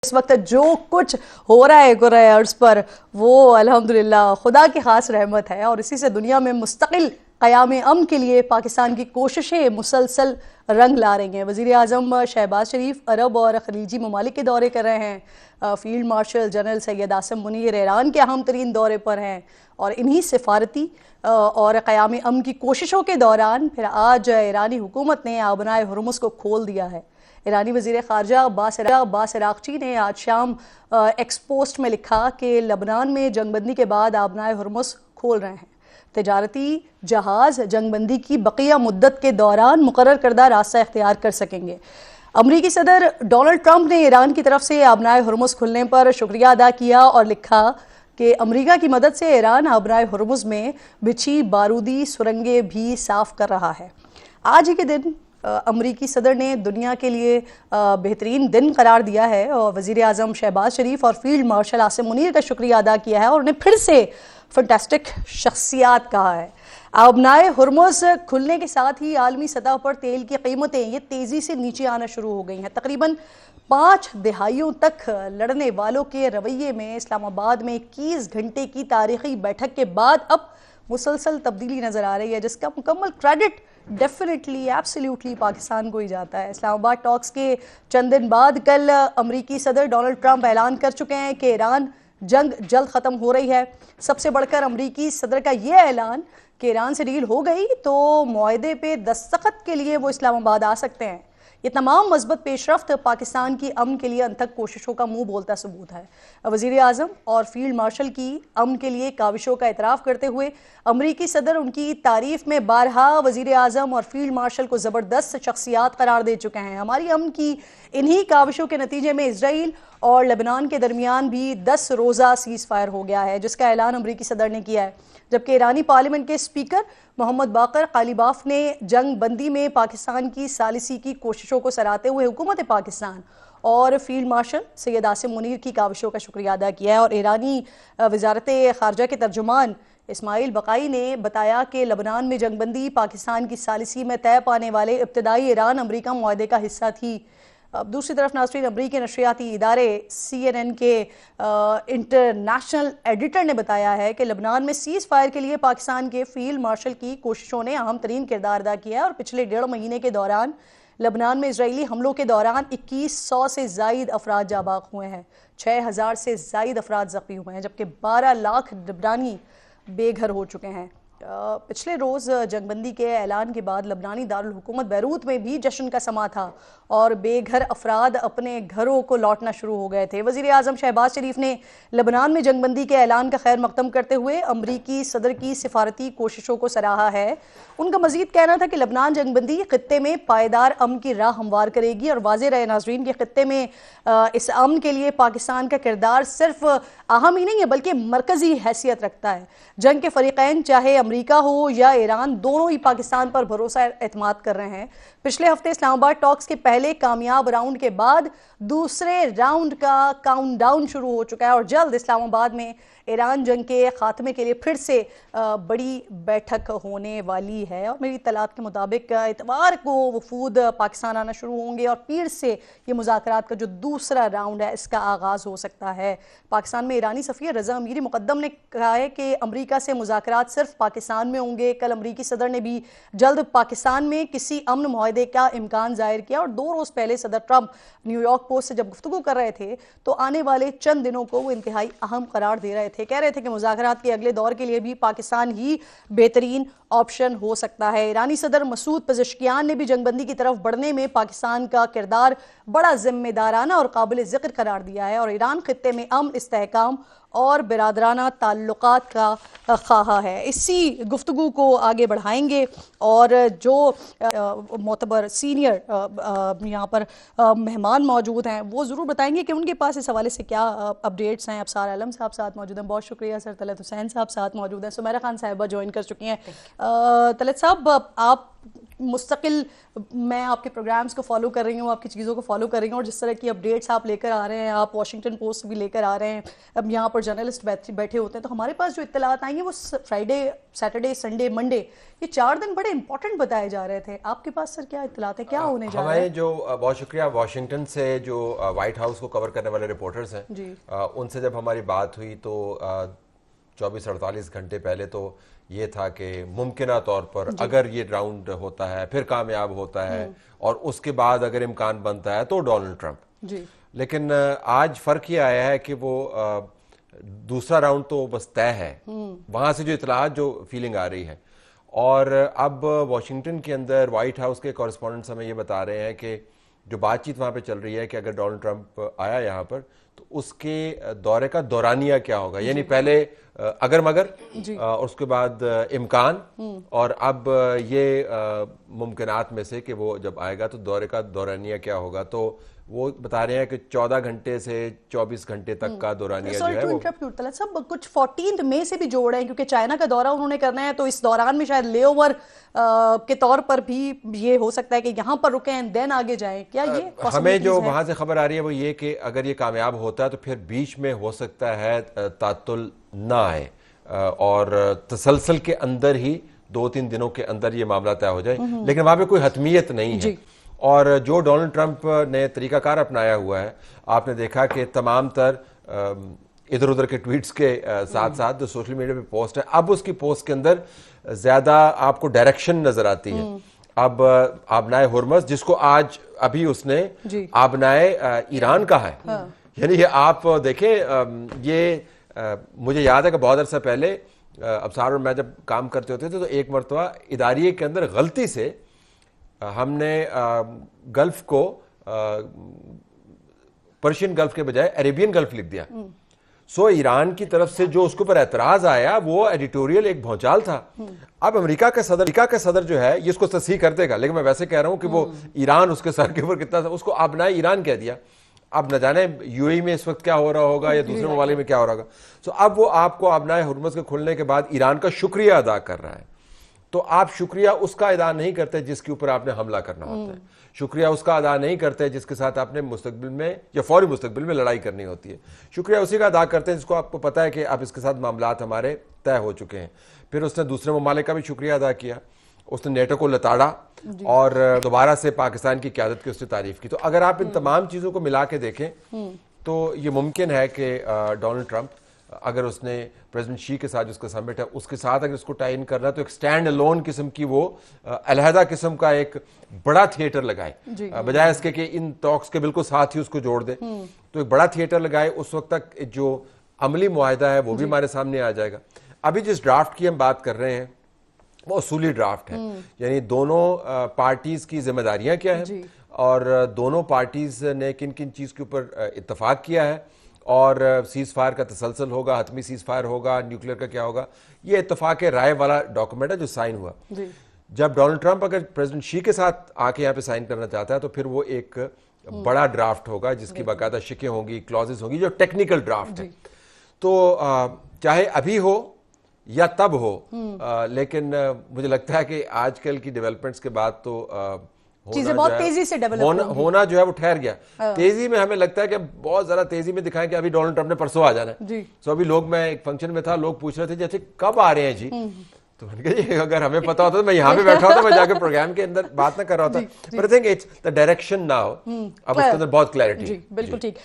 इस वक्त जो कुछ हो रहा है कुर्रे अर्ज़ पर वो अल्हम्दुलिल्लाह खुदा की खास रहमत है और इसी से दुनिया में मुस्तकिल क़याम अमन के लिए पाकिस्तान की कोशिशें मुसलसल रंग ला रही हैं। वज़ीर आज़म शहबाज शरीफ अरब और खलीजी ममालिक के दौरे कर रहे हैं। Field marshal general Syed Asim Munir Iran के अहम तरीन दौरे पर हैं और इन्हीं सिफारती और क़याम अमन की कोशिशों के दौरान फिर आज ईरानी हुकूमत ने आबनाए हुर्मुज़ को खोल दिया है। ईरानी वज़ीर ख़ारजा अब्बास इराक़ची ने आज शाम एक्स पोस्ट में लिखा कि लबनान में जंगबंदी के बाद आबनाए हुर्मुज़ खोल रहे हैं। तिजारती जहाज़ जंगबंदी की बकिया मुद्दत के दौरान मुकर्रर करदा रास्ता इख्तियार कर सकेंगे। अमरीकी सदर डोनाल्ड ट्रंप ने ईरान की तरफ से आबनाए हुर्मुज़ खुलने पर शुक्रिया अदा किया और लिखा कि अमरीका की मदद से ईरान आबनाए हुर्मुज़ में बिछी बारूदी सुरंगें भी साफ कर रहा है। आज ही के दिन अमरीकी सदर ने दुनिया के लिए बेहतरीन दिन करार दिया है और वज़ीर आज़म शहबाज शरीफ और फील्ड मार्शल आसिम मुनीर का शुक्रिया अदा किया है और उन्हें फिर से फंटास्टिक शख्सियात कहा है। आबनाए हुर्मुज़ खुलने के साथ ही आलमी सतह पर तेल की कीमतें ये तेज़ी से नीचे आना शुरू हो गई हैं। तकरीबन 5 दहाइयों तक लड़ने वालों के रवैये में इस्लामाबाद में 21 घंटे की तारीखी बैठक के बाद अब मुसलसल तब्दीली नज़र आ रही है, जिसका मुकम्मल क्रेडिट डेफिनेटली एब्सोल्युटली पाकिस्तान को ही जाता है। इस्लामाबाद टॉक्स के चंद दिन बाद कल अमरीकी सदर डोनाल्ड ट्रंप ऐलान कर चुके हैं कि ईरान जंग जल्द ख़त्म हो रही है। सबसे बढ़कर अमरीकी सदर का यह ऐलान कि ईरान से डील हो गई तो मुआहदे पे दस्तखत के लिए वो इस्लामाबाद आ सकते हैं। ये तमाम मज़बूत पेशरफ्त पाकिस्तान की अमन के लिए अनथक कोशिशों का मुंह बोलता सबूत है। वज़ीर आज़म और फील्ड मार्शल की अमन के लिए काविशों का एतराफ़ करते हुए अमरीकी सदर उनकी तारीफ़ में बारहा वज़ीर आज़म और फील्ड मार्शल को ज़बरदस्त शख्सियात करार दे चुके हैं। हमारी अमन की इन्हीं काविशों के नतीजे में इसराइल और लेबनान के दरमियान भी 10 रोज़ा सीज़ फायर हो गया है, जिसका ऐलान अमरीकी सदर ने किया है। जबकि ईरानी पार्लियामेंट के स्पीकर मोहम्मद बाकर कालिबाफ ने जंग बंदी में पाकिस्तान की सालिसी की कोशिशों को सराहते हुए हुकूमत पाकिस्तान और फील्ड मार्शल सैयद आसिम मुनीर की काविशों का शुक्रिया अदा किया है। और ईरानी वजारत ख़ारजा के तर्जुमान इस्माइल बकाई ने बताया कि लबनान में जंगबंदी पाकिस्तान की सालिसी में तय पाने वाले इब्तदाई ईरान अमरीका मुआहदे का हिस्सा थी। अब दूसरी तरफ नाज़रीन, अमरीकी नशरियाती इदारे CNN के इंटरनेशनल एडिटर ने बताया है कि लबनान में सीज़ फायर के लिए पाकिस्तान के फील्ड मार्शल की कोशिशों ने अहम तरीन किरदार अदा किया है और पिछले 1.5 महीने के दौरान लबनान में इजरायली हमलों के दौरान 2100 से ज़ायद अफराद जाबाक हुए हैं, 6000 से ज़ायद अफराद ज़ख्मी हुए हैं, जबकि 12 लाख लबनानी बेघर हो चुके हैं। पिछले रोज़ जंगबंदी के ऐलान के बाद लबनानी दारुल हुकूमत बैरूत में भी जश्न का समा था और बेघर अफराद अपने घरों को लौटना शुरू हो गए थे। वज़ीर आज़म शहबाज शरीफ ने लबनान में जंगबंदी के ऐलान का खैर मकदम करते हुए अमरीकी सदर की सिफारती कोशिशों को सराहा है। उनका मजीद कहना था कि लबनान जंगबंदी खित्ते में पायदार अमन की राह हमवार करेगी और वाज़ेह रहे नाज़रीन के खित्ते में इस अमन के लिए पाकिस्तान का किरदार सिर्फ अहम ही नहीं है बल्कि मरकज़ी हैसियत रखता है। जंग के फरीक़ैन चाहे अमरीका हो या ईरान, दोनों ही पाकिस्तान पर भरोसा एतमाद कर रहे हैं। पिछले हफ्ते इस्लामाबाद टॉक्स के पहले कामयाब राउंड के बाद दूसरे राउंड का काउंटडाउन शुरू हो चुका है और जल्द इस्लामाबाद में ईरान जंग के खात्मे के लिए फिर से बड़ी बैठक होने वाली है। और मेरी इत्तलात के मुताबिक इतवार को वफूद पाकिस्तान आना शुरू होंगे और फिर से ये मुज़ाकरात का जो दूसरा राउंड है इसका आगाज़ हो सकता है। पाकिस्तान में ईरानी सफ़ीर रज़ा अमीरी मुक़द्दम ने कहा है कि अमरीका से मुज़ाकरात सिर्फ पाकिस्तान में होंगे। कल अमरीकी सदर ने भी जल्द पाकिस्तान में किसी अमन मुआहदे का इम्कान ज़ाहिर किया और 2 रोज़ पहले सदर ट्रंप न्यूयॉर्क पोस्ट से जब गुफ्तगू कर रहे थे तो आने वाले चंद दिनों को वो इंतहाई अहम करार दे रहे थे। कह रहे थे कि मुज़ाकरात के अगले दौर के लिए भी पाकिस्तान ही बेहतरीन ऑप्शन हो सकता है। ईरानी सदर मसूद पेज़ेश्कियान ने भी जंगबंदी की तरफ बढ़ने में पाकिस्तान का किरदार बड़ा जिम्मेदाराना और काबिल ज़िक्र करार दिया है और ईरान खित्ते में अमन, इस्तेहकाम और बिरादराना ताल्लुकात का ख्वाहा है। इसी गुफ्तगू को आगे बढ़ाएंगे और जो मोतबर सीनियर यहाँ पर मेहमान मौजूद हैं वो ज़रूर बताएंगे कि उनके पास इस हवाले से क्या अपडेट्स हैं। अबसार आलम साहब साथ मौजूद हैं, बहुत शुक्रिया सर। तलत हुसैन साहब साथ मौजूद हैं, सुमेरा खान साहिबा ज्वाइन कर चुकी हैं। तलत साहब, आप मुस्तकिल मैं आपके प्रोग्राम्स को फॉलो कर रही हूँ, आपकी चीज़ों को फॉलो कर रही हूँ, और जिस तरह की अपडेट्स आप लेकर आ रहे हैं, आप वॉशिंगटन पोस्ट भी लेकर आ रहे हैं, अब यहाँ पर जर्नलिस्ट बैठे होते हैं, तो हमारे पास जो इत्तलात आई हैं वो फ्राइडे, सैटरडे, संडे, मंडे, ये 4 दिन बड़े इंपॉर्टेंट बताए जा रहे थे। आपके पास सर क्या इत्तलात है, क्या होने जा रहा है? हमें जो बहुत शुक्रिया वॉशिंगटन से जो व्हाइट हाउस को कवर करने वाले रिपोर्टर्स हैं, उनसे जब हमारी बात हुई तो 24-48 घंटे पहले तो ये था कि मुमकिना तौर पर अगर ये राउंड होता है, फिर कामयाब होता है और उसके बाद अगर इम्कान बनता है तो डोनाल्ड ट्रंप। लेकिन आज फर्क ये आया है कि वो दूसरा राउंड तो बस तय है, वहां से जो इतलात, जो फीलिंग आ रही है। और अब वॉशिंगटन के अंदर व्हाइट हाउस के कॉरेस्पॉन्डेंट्स हमें ये बता रहे हैं कि जो बातचीत वहां पे चल रही है कि अगर डोनाल्ड ट्रंप आया यहाँ पर तो उसके दौरे का दौरानिया क्या होगा, यानी पहले अगर मगर और उसके बाद इम्कान, और अब ये मुमकिनात में से कि वो जब आएगा तो दौरे का दौरानिया क्या होगा। तो वो बता रहे हैं कि 14 घंटे से 24 घंटे तक का दौरानिया जो है वो सब कुछ 14 मई से भी जोड़ हैं, क्योंकि चाइना का दौरा उन्होंने करना है, तो इस दौरान में शायद लेओवर के तौर पर भी ये हो सकता है कि यहाँ पर रुकें एंड देन आगे जाएं। क्या ये हमें जो वहां से खबर आ रही है वो ये कि अगर ये कामयाब होता है तो फिर बीच में हो सकता है तातुल ना आए और तसलसल के अंदर ही 2-3 दिनों के अंदर ये मामला तय हो जाए, लेकिन वहां पे कोई हतमियत नहीं है। और जो डोनाल्ड ट्रंप ने तरीकाकार अपनाया हुआ है, आपने देखा कि तमाम तर इधर उधर के ट्वीट्स के साथ साथ जो सोशल मीडिया पे पोस्ट है, अब उसकी पोस्ट के अंदर ज्यादा आपको डायरेक्शन नजर आती है। अब आबनाए हुर्मस, जिसको आज अभी उसने आबनाए ईरान कहा है, यानी ये आप देखें, ये मुझे याद है कि बहुत अरसा पहले अबसार और मैं जब काम करते होते थे तो एक मरतबा इदारिये के अंदर गलती से हमने गल्फ को पर्शियन गल्फ के बजाय अरेबियन गल्फ लिख दिया। सो ईरान की तरफ से जो उसके ऊपर एतराज आया वो एडिटोरियल एक भौचाल था। अब अमेरिका का सदर जो है ये इसको तस्हीह कर देगा, लेकिन मैं वैसे कह रहा हूं कि वो ईरान उसके सर के ऊपर कितना था, उसको आबनाए ईरान कह दिया। अब न जाने यूएई में इस वक्त क्या हो रहा होगा या दूसरे ममालिक में क्या हो रहा होगा। सो अब वो आपको आबनाए हुर्मस के खुलने के बाद ईरान का शुक्रिया अदा कर रहा है। तो आप शुक्रिया उसका अदा नहीं करते जिसके ऊपर आपने हमला करना होता है, शुक्रिया उसका अदा नहीं करते जिसके साथ आपने मुस्तकबिल में या फौरी मुस्तकबिल में लड़ाई करनी होती है। शुक्रिया उसी का अदा करते हैं जिसको आपको पता है कि अब इसके साथ मामलात हमारे तय हो चुके हैं। फिर उसने दूसरे ममालिक का भी शुक्रिया अदा किया, उसने नेटो को लताड़ा और दोबारा से पाकिस्तान की क़यादत की उसने तारीफ की। तो अगर आप इन तमाम चीज़ों को मिला के देखें तो ये मुमकिन है कि डोनाल्ड ट्रंप, अगर उसने प्रेसिडेंट शी के साथ जिसका समिट है उसके साथ अगर इसको टाई इन करना है तो एक स्टैंड अलोन किस्म की वो अलहदा किस्म का एक बड़ा थिएटर लगाए, बजाय इसके कि इन टॉक्स के बिल्कुल साथ ही उसको जोड़ दे। तो एक बड़ा थिएटर लगाए, उस वक्त तक जो अमली मुआहदा है वो भी हमारे सामने आ जाएगा। अभी जिस ड्राफ्ट की हम बात कर रहे हैं वो असूली ड्राफ्ट है, यानी दोनों पार्टीज की जिम्मेदारियां क्या है और दोनों पार्टीज ने किन किन चीज के ऊपर इत्तफाक किया है, और सीज फायर का तसलसल होगा, हतमी सीज फायर होगा, न्यूक्लियर का क्या होगा। ये इत्तफाक राय वाला डॉक्यूमेंट है जो साइन हुआ। जब डोनाल्ड ट्रंप अगर प्रेसिडेंट शी के साथ आके यहाँ पे साइन करना चाहता है तो फिर वो एक बड़ा ड्राफ्ट होगा जिसकी बाकायदा शिकें होंगी, क्लॉजेस होंगी, जो टेक्निकल ड्राफ्ट है। तो चाहे अभी हो या तब हो, लेकिन मुझे लगता है कि आजकल की डेवलपमेंट्स के बाद तो चीजें बहुत तेजी से डेवलप होना जो है वो ठहर गया। तेजी में हमें लगता है कि बहुत ज्यादा तेजी में दिखाएं कि अभी डोनाल्ड ट्रंप ने परसों आ जाना है। सो अभी लोग, मैं एक फंक्शन में था, लोग पूछ रहे थे जैसे कब आ रहे हैं जी, तो मैंने कहा जी अगर हमें पता होता तो मैं यहाँ पे बैठा होता, मैं जाकर प्रोग्राम के अंदर बात ना कर रहा होता। But I think it's the direction now, अब उसके अंदर बहुत क्लैरिटी। बिल्कुल ठीक।